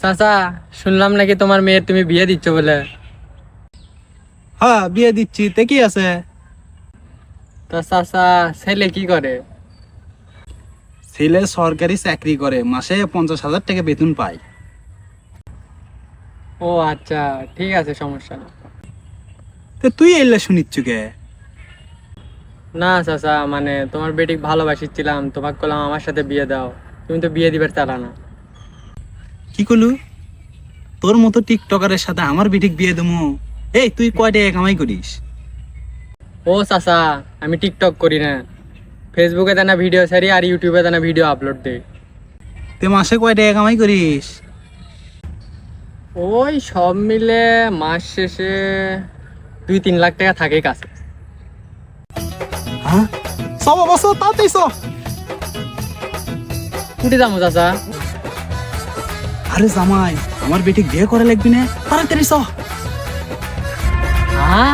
চাচা, শুনলাম নাকি তোমার মেয়ের তুমি বিয়ে দিচ্ছ বলে। হ্যাঁ, বিয়ে দিচ্ছি, তে কি আছে? তা চাচা, ছেলে কি করে? ছেলে সরকারি চাকরি করে, মাসে 50,000 টাকা বেতন পায়। ও আচ্ছা, ঠিক আছে, সমস্যা না। তে তুই এলে শুনিচ্ছ কে? না চাচা, মানে তোমার বেটিক ভালোবাসিছিলাম, তোমাকে বললাম আমার সাথে বিয়ে দাও, তুমি তো বিয়ে দিবার চালা না। কি করলু? তোর মতো টিকটকারের সাথে আমার বিটিক বিয়ে দেবো? এই তুই কয় টাকা কামাই করিস? ও চাচা, আমি টিকটক করি না, ফেসবুকে দানা ভিডিও ছাড়ি আর ইউটিউবে দানা ভিডিও আপলোড দিই। তে মাসে কয় টাকা কামাই করিস? ওই সব মিলে মাস শেষে 2-3 লাখ টাকা থাকে কাছে। হ্যাঁ, সব অবশ্য তাতেই সব। কুটি দামো চাচা? আরে জামাই, আমার বেটিক বিয়ে করা লাগবি না, তাড়াতাড়ি সব। হ্যাঁ,